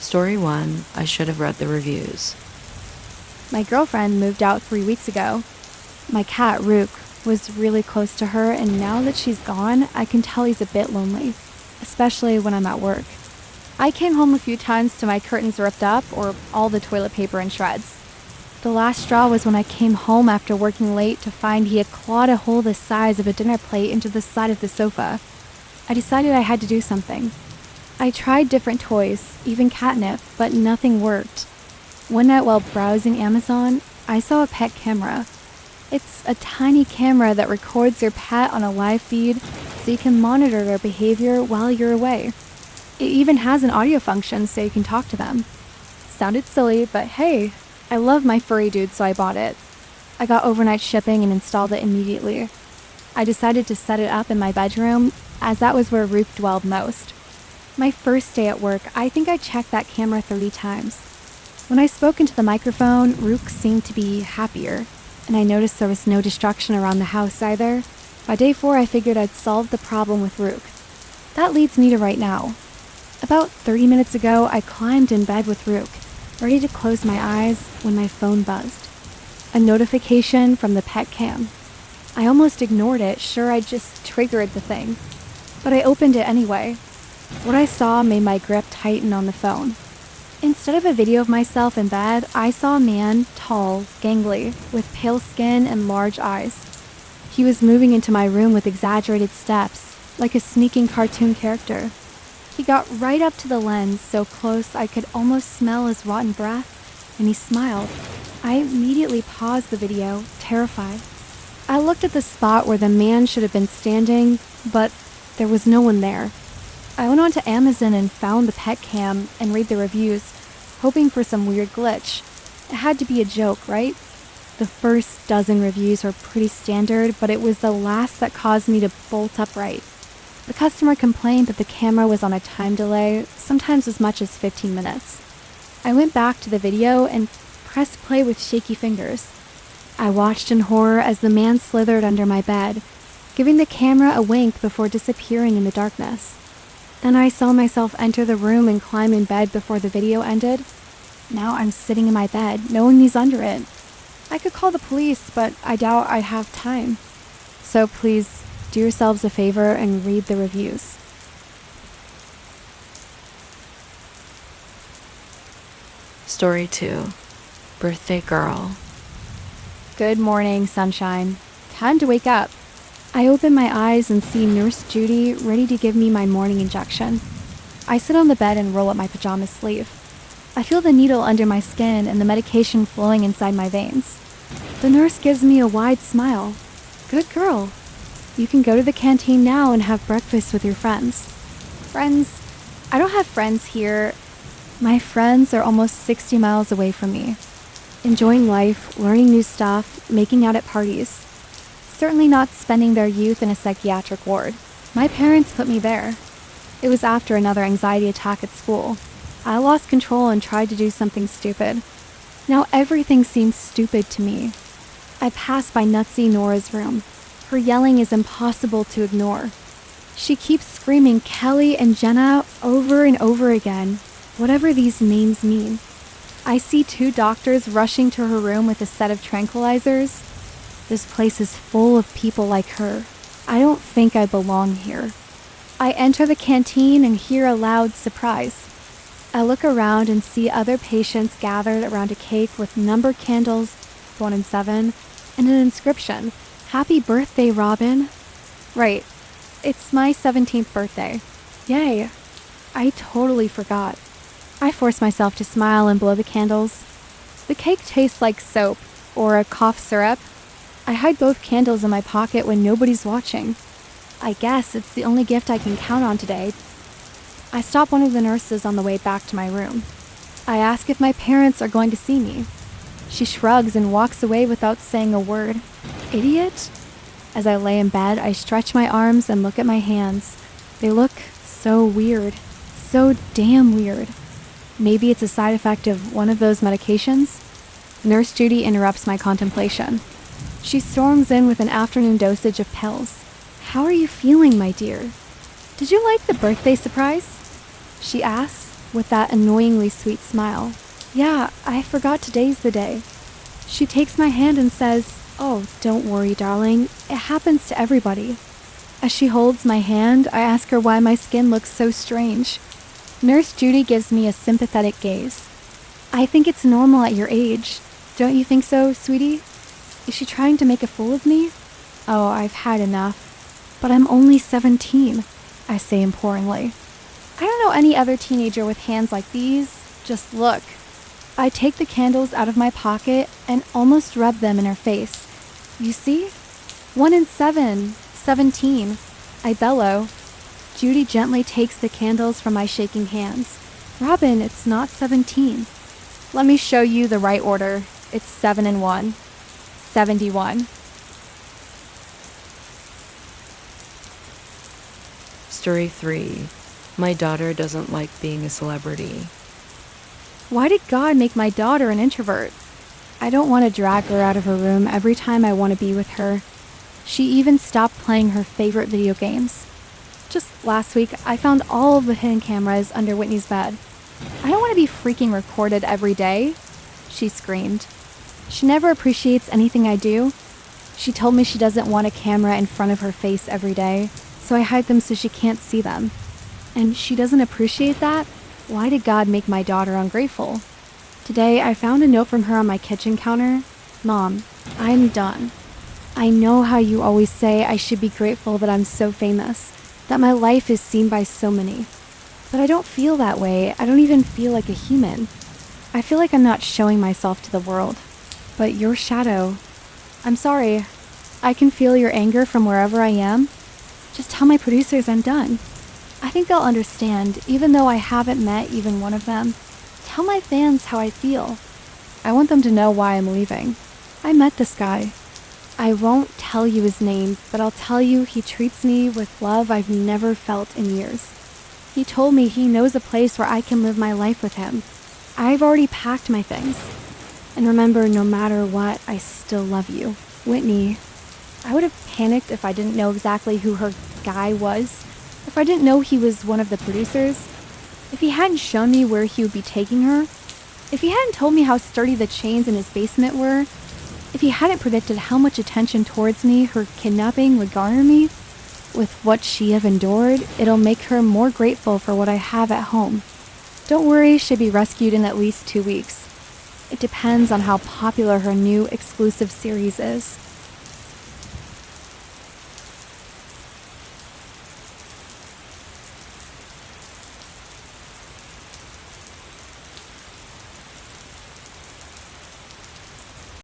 Story 1, I should have read the reviews. My girlfriend moved out 3 weeks ago. My cat, Rook, was really close to her, and now that she's gone, I can tell he's a bit lonely, especially when I'm at work. I came home a few times to my curtains ripped up or all the toilet paper in shreds. The last straw was when I came home after working late to find he had clawed a hole the size of a dinner plate into the side of the sofa. I decided I had to do something. I tried different toys, even catnip, but nothing worked. One night while browsing Amazon, I saw a pet camera. It's a tiny camera that records your pet on a live feed so you can monitor their behavior while you're away. It even has an audio function so you can talk to them. Sounded silly, but hey, I love my furry dude, so I bought it. I got overnight shipping and installed it immediately. I decided to set it up in my bedroom, as that was where Rook dwelled most. My first day at work, I think I checked that camera 30 times. When I spoke into the microphone, Rook seemed to be happier, and I noticed there was no destruction around the house either. By day 4, I figured I'd solved the problem with Rook. That leads me to right now. About 30 minutes ago, I climbed in bed with Rook, ready to close my eyes when my phone buzzed. A notification from the pet cam. I almost ignored it, sure I'd just triggered the thing. But I opened it anyway. What I saw made my grip tighten on the phone. Instead of a video of myself in bed, I saw a man, tall, gangly, with pale skin and large eyes. He was moving into my room with exaggerated steps, like a sneaking cartoon character. He got right up to the lens, so close I could almost smell his rotten breath, and he smiled. I immediately paused the video, terrified. I looked at the spot where the man should have been standing, but there was no one there. I went onto Amazon and found the pet cam and read the reviews, hoping for some weird glitch. It had to be a joke, right? The first dozen reviews were pretty standard, but it was the last that caused me to bolt upright. The customer complained that the camera was on a time delay, sometimes as much as 15 minutes. I went back to the video and pressed play with shaky fingers. I watched in horror as the man slithered under my bed, giving the camera a wink before disappearing in the darkness. Then I saw myself enter the room and climb in bed before the video ended. Now I'm sitting in my bed, knowing he's under it. I could call the police, but I doubt I have time. So please, do yourselves a favor and read the reviews. Story 2, Birthday Girl. Good morning, sunshine. Time to wake up. I open my eyes and see Nurse Judy ready to give me my morning injection. I sit on the bed and roll up my pajama sleeve. I feel the needle under my skin and the medication flowing inside my veins. The nurse gives me a wide smile. Good girl. You can go to the canteen now and have breakfast with your friends. Friends? I don't have friends here. My friends are almost 60 miles away from me. Enjoying life, learning new stuff, making out at parties. Certainly not spending their youth in a psychiatric ward. My parents put me there. It was after another anxiety attack at school. I lost control and tried to do something stupid. Now everything seems stupid to me. I pass by Nutsy Nora's room. Her yelling is impossible to ignore. She keeps screaming Kelly and Jenna over and over again, whatever these names mean. I see 2 doctors rushing to her room with a set of tranquilizers. This place is full of people like her. I don't think I belong here. I enter the canteen and hear a loud surprise. I look around and see other patients gathered around a cake with numbered candles, 1 and 7, and an inscription, "Happy birthday, Robin." Right, it's my 17th birthday. Yay. I totally forgot. I force myself to smile and blow the candles. The cake tastes like soap, or a cough syrup. I hide both candles in my pocket when nobody's watching. I guess it's the only gift I can count on today. I stop one of the nurses on the way back to my room. I ask if my parents are going to see me. She shrugs and walks away without saying a word. Idiot? As I lay in bed, I stretch my arms and look at my hands. They look so weird. So damn weird. Maybe it's a side effect of one of those medications? Nurse Judy interrupts my contemplation. She storms in with an afternoon dosage of pills. How are you feeling, my dear? Did you like the birthday surprise? She asks. with that annoyingly sweet smile. Yeah, I forgot today's the day. She takes my hand and says, "Oh, don't worry, darling. It happens to everybody." As she holds my hand, I ask her why my skin looks so strange. Nurse Judy gives me a sympathetic gaze. "I think it's normal at your age. Don't you think so, sweetie? Is she trying to make a fool of me?" "Oh, I've had enough. But I'm only 17, I say imploringly. "I don't know any other teenager with hands like these. Just look." I take the candles out of my pocket and almost rub them in her face. "You see? 1 in 7, 17. I bellow. Judy gently takes the candles from my shaking hands. "Robin, it's not 17. "Let me show you the right order. It's 7 and 1. 71. Story 3. My daughter doesn't like being a celebrity. Why did God make my daughter an introvert? I don't want to drag her out of her room every time I want to be with her. She even stopped playing her favorite video games. Just last week, I found all of the hidden cameras under Whitney's bed. "I don't want to be freaking recorded every day," she screamed. She never appreciates anything I do. She told me she doesn't want a camera in front of her face every day, so I hide them so she can't see them. And she doesn't appreciate that? Why did God make my daughter ungrateful? Today, I found a note from her on my kitchen counter. "Mom, I'm done. I know how you always say I should be grateful that I'm so famous, that my life is seen by so many. But I don't feel that way. I don't even feel like a human. I feel like I'm not showing myself to the world. But your shadow. I'm sorry. I can feel your anger from wherever I am. Just tell my producers I'm done. I think they'll understand, even though I haven't met even one of them. Tell my fans how I feel. I want them to know why I'm leaving. I met this guy. I won't tell you his name, but I'll tell you he treats me with love I've never felt in years. He told me he knows a place where I can live my life with him. I've already packed my things. And remember, no matter what, I still love you. Whitney." I would have panicked if I didn't know exactly who her guy was. If I didn't know he was one of the producers. If he hadn't shown me where he would be taking her. If he hadn't told me how sturdy the chains in his basement were. If he hadn't predicted how much attention towards me her kidnapping would garner me. With what she have endured, it'll make her more grateful for what I have at home. Don't worry, she'll be rescued in at least 2 weeks. It depends on how popular her new exclusive series is.